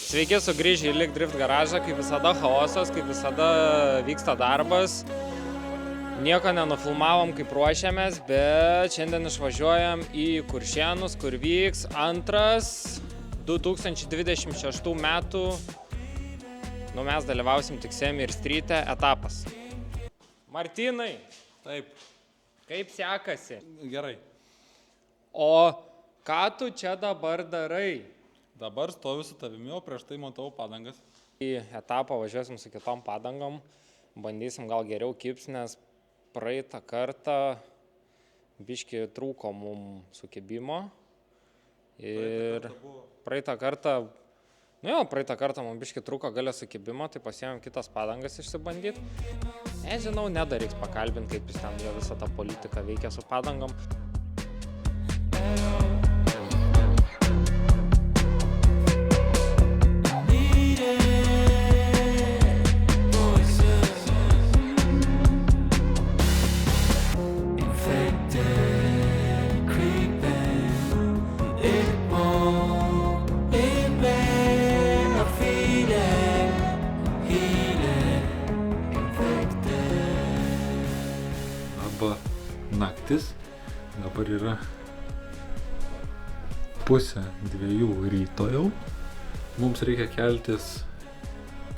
Sveiki sugrįžę į Lik Drift garažą, kaip visada chaosas, kaip visada vyksta darbas. Nieko nenufilmavom, kaip ruošiamės, bet šiandien išvažiuojam į Kuršėnus, kur vyks antras 2026 metų, mes dalyvausim tik Semi ir Street'e etapas. Martynai, Taip, kaip sekasi? gerai. O ką tu čia dabar darai? Dabar stoviu su tavimi, o prieš tai montavau padangas. Į etapą važiuosim su kitom padangom, bandysim gal geriau kips, nes praeitą kartą biški trūko mum sukibimo. Ir praeitą kartą mum biški trūko galio sukibimo, tai pasiėmėm kitas padangas išsibandyti. Nežinau, Neda reiks pakalbinti, kaip jis ten jo visą tą politiką veikia su padangom. Naktis, dabar yra 1:30 ryto jau. Mums reikia keltis,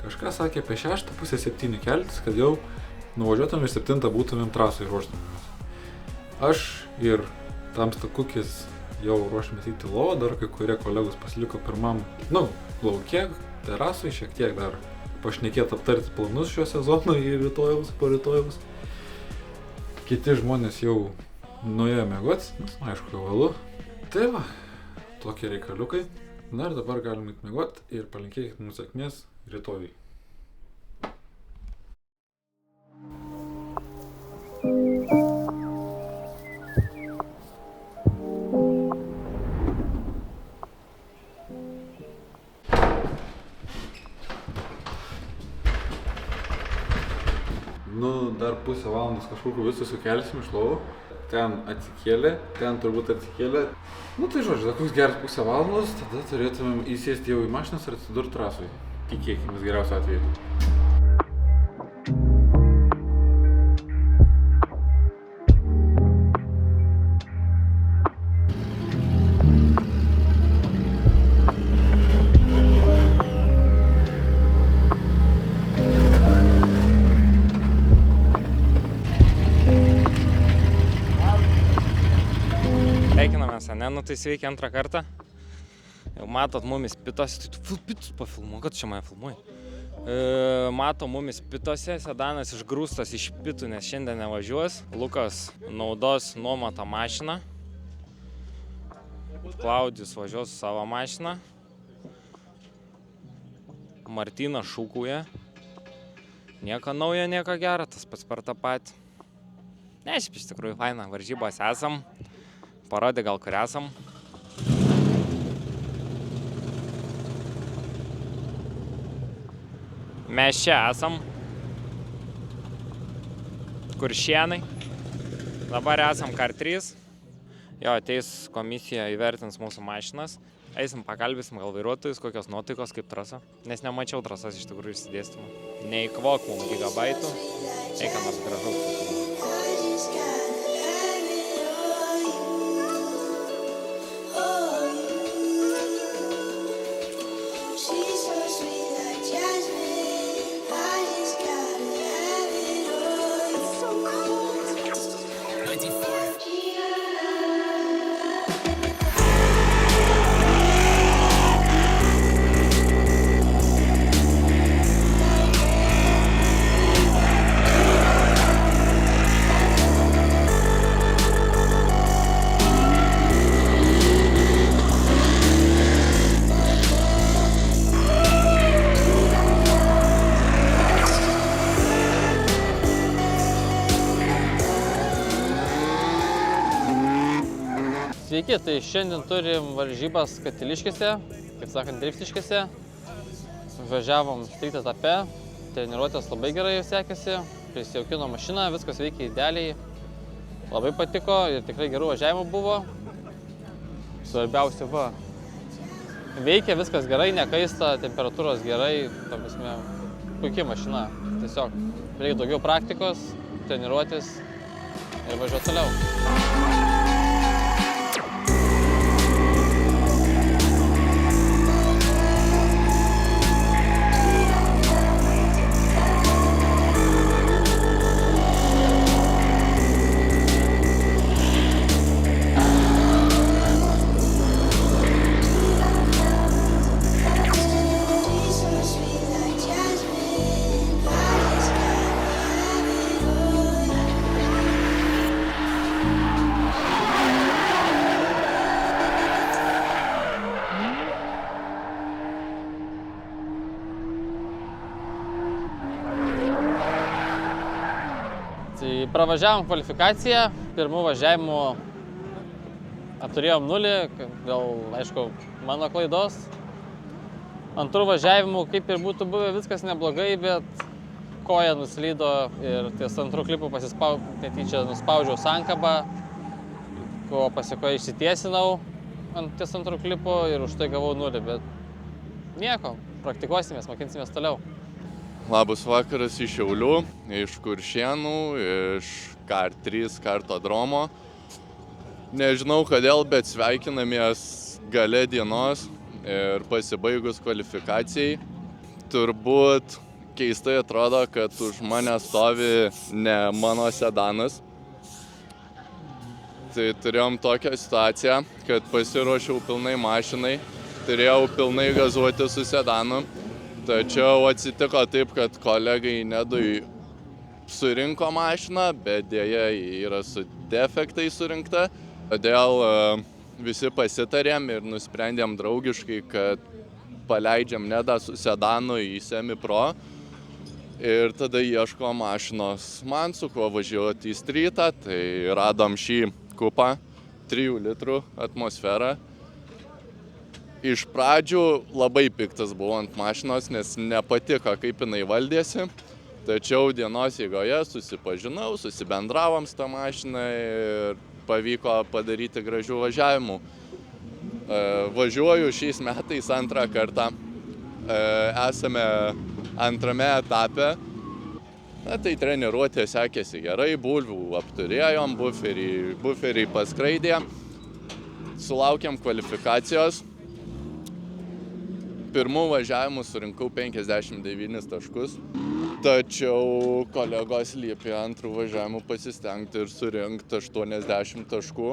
kažkas sakė apie 6, 6:30 keltis, kad jau nuvažiuotumėm ir 7 būtumėm trasai ruoštumėmės. Aš ir Tamstakukis jau ruošėmės į lovą, dar kai kurie kolegos pasiliko pirmam, lauke, terasui, šiek tiek dar pašnekėti, aptarti planus šio sezono į rytojaus, po rytojaus. Kiti žmonės jau nuėjo miegotis, nes aišku jau vėlu. Tai va, tokie reikaliukai. Na ir dabar galim eit miegoti ir palinkėkit mums sėkmės rytojui. Dar pusę valandos kažkokiu visų sukelsim iš lovų. Ten atsikėlė, ten turbūt atsikėlė. Tai žodžiu, dar koks geras pusę valandos, tada turėtumėm įsėsti jau į mašinas ir atsidurti trasui. Tikėkimės geriausiu atveju. Tai sveiki antrą kartą. Jau matot, mumis pitose, tai pitus pafilmuoju, kad čia mane filmuoji. Mato mumis pitose, sedanas išgrūstas iš pitų, nes šiandien nevažiuos. Lukas naudos nuomotą mašiną. Klaudijus važiuos su savo mašiną. Martynas šūkuoja. Nieko naujo, nieko gero, tas pats per tą patį. Ne, šiaip iš tikrųjų faina, varžybos esam. Parodė gal kur esam. Mes čia esam. Kuršėnai. Dabar esam Kar3. Jo, ateis komisija įvertins mūsų mašinas. Eisim pakalbėsim gal vairuotojus, kokios nuotaikos, kaip trasa. Nes nemačiau trasas iš tikrųjų išsidėstymą. Neįkvok mums gigabaitų. Eika nors gražaus. Sveiki, tai šiandien turim varžybas Katiliškėse, kaip sakant, Driftiškėse. Važiavom Street etape, treniruotės labai gerai sekėsi, prisijaukino mašiną, viskas veikia idealiai. Labai patiko ir tikrai gerų važiavimų buvo. Svarbiausia, veikia, viskas gerai, nekaista, temperatūros gerai, ta prasme, puikiai mašina. Tiesiog reikia daugiau praktikos, treniruotis ir važiuoti toliau. Tai pravažiavom kvalifikaciją, pirmų važiavimų turėjom 0, dėl, aišku, mano klaidos. Antrų važiavimų kaip ir būtų buvę viskas neblogai, bet koja nuslydo ir ties antrų klipų netyčia nuspaudžiau sankabą, ko pasiekoje išsitiesinau ties antrų klipų ir už tai gavau 0, bet nieko, praktikuosimės, mokinsimės toliau. Labas vakaras iš Šiaulių, iš Kuršėnų, iš Kar3 kartodromo. Nežinau kodėl, bet sveikinamės gale dienos ir pasibaigus kvalifikacijai. Turbūt keistai atrodo, kad už mane stovi ne mano sedanas. Tai turėjom tokią situaciją, kad pasiruošiau pilnai mašinai, turėjau pilnai gazuoti su sedanu. Tačiau atsitiko taip, kad kolegai Nedui surinko mašiną, bet dėja yra su defektai surinkta. Todėl visi pasitarėm ir nusprendėm draugiškai, kad paleidžiam Nedą su sedanu į semi-pro ir tada ieškom mašinos man, su kuo važiuoti į strytą. Tai radom šį kupą, 3 litrų atmosferą. Iš pradžių labai piktas buvau ant mašinos, nes nepatiko, kaip jinai valdėsi. Tačiau dienos eigoje susipažinau, susibendravom su tą mašiną ir pavyko padaryti gražių važiavimų. Važiuoju šiais metais antrą kartą. Esame antrame etape. Tai treniruotė sekėsi gerai, bulvių apturėjom, buferiai paskraidė. Sulaukėm kvalifikacijos. Pirmų važiavimų surinkau 59 taškus, tačiau kolegos liepė antrų važiavimų pasistengti ir surinkti 80 taškų.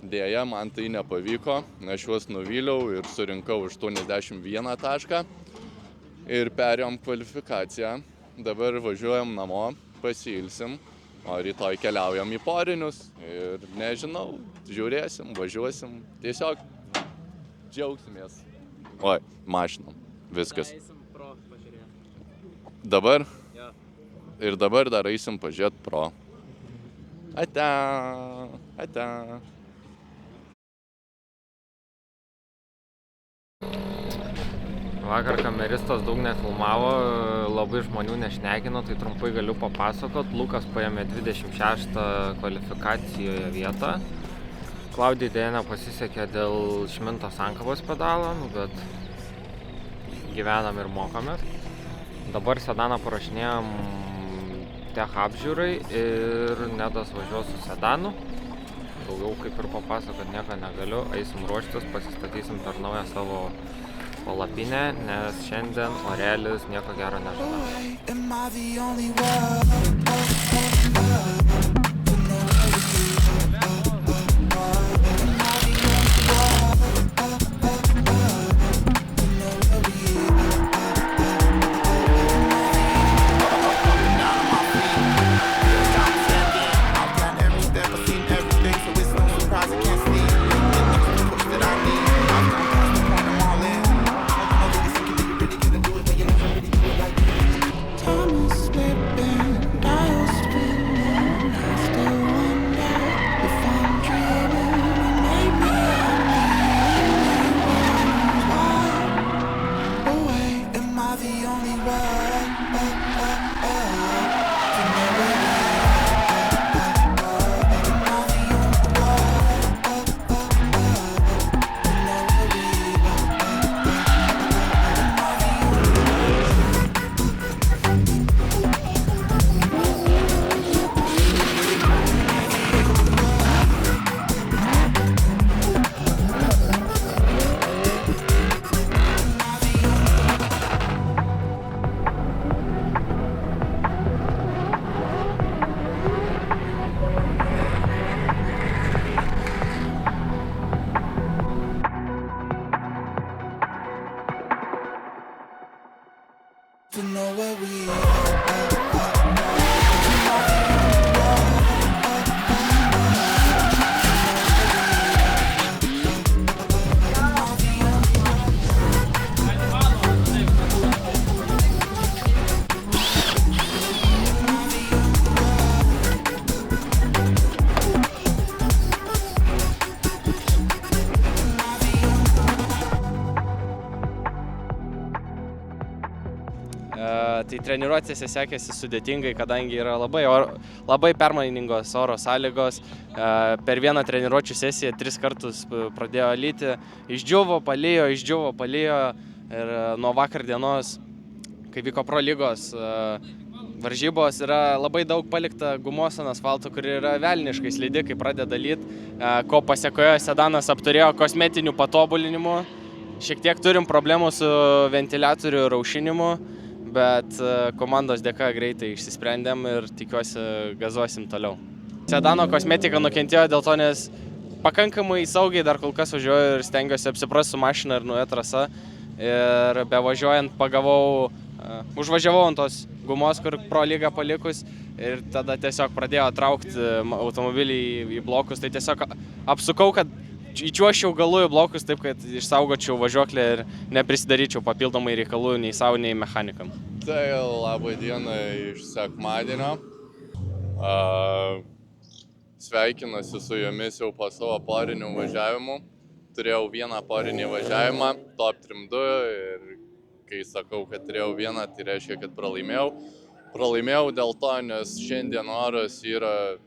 Dėja, man tai nepavyko, aš juos nuvyliau ir surinkau 81 tašką ir perėjom kvalifikaciją. Dabar važiuojam namo, pasiilsim, o rytoj keliaujam į porinius ir nežinau, žiūrėsim, važiuosim, tiesiog džiaugsimės. Oi, mašinom, viskas. Dabar? Ir dabar dar eisim pažiūrėti pro. Ate, ate. Vakar kameristas daug nefilmavo, labai žmonių nešnekino, tai trumpai galiu papasakot. Lukas paėmė 26 kvalifikacijoje vietą. Klaudijai dėja nepasisekė dėl šminto sankabos pedalo, bet gyvenam ir mokomės. Dabar sedaną parašinėjom tech apžiūrai ir Nedas važiuos su sedanu. Daugiau kaip ir papasakot nieko negaliu, eisim ruoštis, pasistatysim per naują savo palapinę, nes šiandien orelis nieko gero nežada. Tai treniruotėse sekėsi sudėtingai, kadangi yra labai permainingos oro sąlygos. Per vieną treniruočių sesiją 3 kartus pradėjo lyti, išdžiuvo, palijo ir nuo vakar dienos, kai vyko Pro lygos varžybos, yra labai daug palikta gumos ant asfalto, kuri yra velniškai slidi, kai pradeda lyti, ko pasiekoje sedanas apturėjo kosmetinių patobulinimų. Šiek tiek turim problemų su ventiliatorių raušinimu, bet komandos dėka greitai išsisprendėm ir tikiuosi gazuosim toliau. Sedano kosmetika nukentėjo dėl to, nes pakankamai saugiai dar kol kas važiuoju ir stengiuosi apsiprasti su mašina ir nauja trasa. Ir bevažiuojant užvažiavau ant tos gumos, kur Pro lygą palikus, ir tada tiesiog pradėjo traukti automobilį į blokus. Tai tiesiog apsukau, kad įčiuoščiau galų į blokus taip, kad išsaugočiau važiuoklę ir neprisidaryčiau papildomai reikalų nei savo, nei mechanikam. Tai labą dieną iš sekmadienio. Sveikinuosi su jumis jau po savo porinių važiavimų. Turėjau vieną porinį važiavimą, top 3-2, ir kai sakau, kad turėjau vieną, tai reiškia, kad pralaimėjau. Pralaimėjau dėl to, nes šiandien oras yra,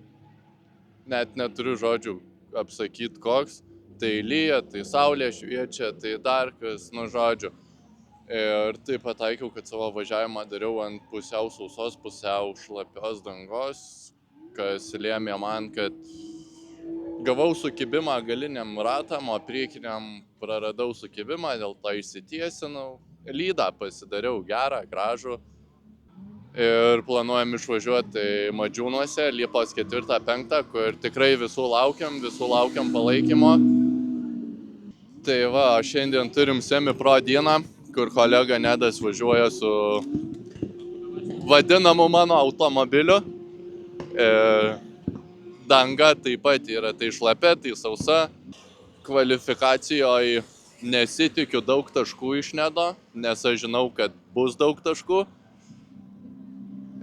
net neturiu žodžių apsakyti koks. Tai lyja, tai saulė šviečia, tai dar kas, žodžiu. Ir taip pataikiau, kad savo važiavimą dariau ant pusiau sausos, pusiau šlapios dangos, kas lėmė man, kad gavau sukibimą galiniam ratam, o priekiniam praradau sukibimą, dėl to išsitiesinau. Lydą pasidariau gerą, gražų. Ir planuojam išvažiuoti Madžiūnuose, Liepos 4-5, kur tikrai visų laukiam palaikymo. Tai va, šiandien turim semi-pro dieną, kur kolega Nedas važiuoja su vadinamu mano automobiliu. Danga taip pat yra tai šlapia, tai sausa. Kvalifikacijoje nesitikiu daug taškų iš Nedo, nes aš žinau, kad bus daug taškų.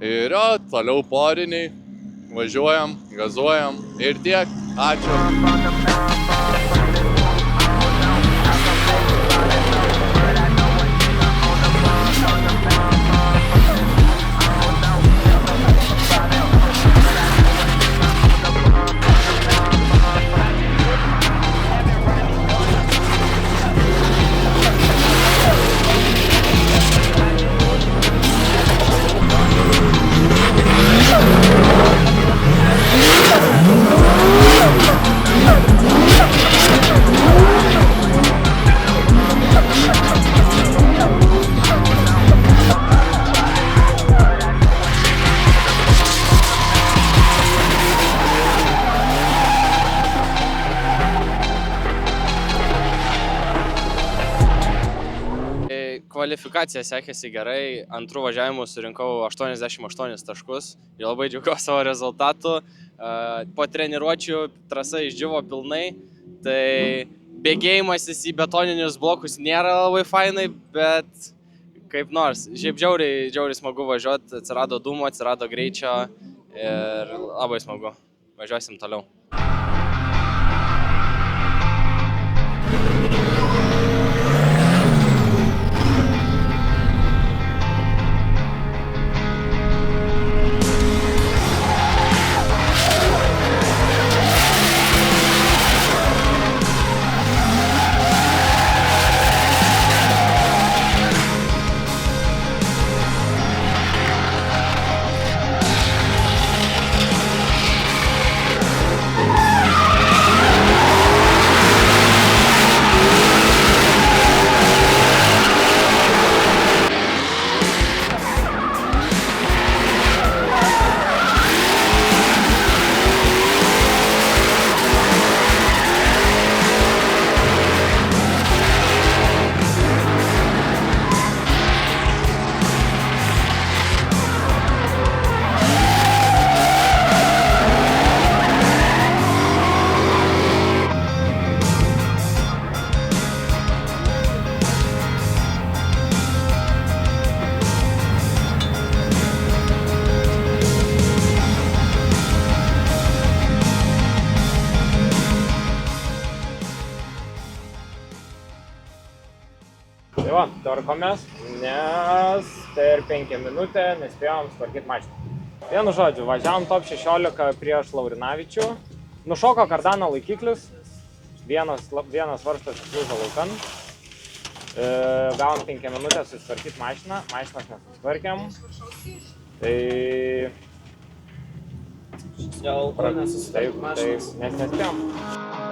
Ir toliau poriniai, važiuojam, gazuojam ir tiek. Ačiū. Kvalifikacija sekėsi gerai, antrų važiavimų surinkau 88 taškus ir labai džiaugiuosi savo rezultatu. Po treniruočių trasa išdžiuvo pilnai, tai bėgėjimasis į betoninius blokus nėra labai fainai, bet kaip nors. Šiaip žiauriai smagu važiuoti, atsirado dūmo, atsirado greičio ir labai smagu. Važiuosim toliau. tvarkomės, nes per 5 minutę nespėjom sutvarkyti mašiną. Vienu žodžiu, važiavom top 16 prieš Laurinavičių, nušoko kardano laikiklis, vienas varžtas išlūžo laukan, gavom 5 minutės susitvarkyti mašiną, mašinos nesusitvarkėm, tai... Dėl ko nesusitvarkyti mašinos? Taip, nes nespėjom.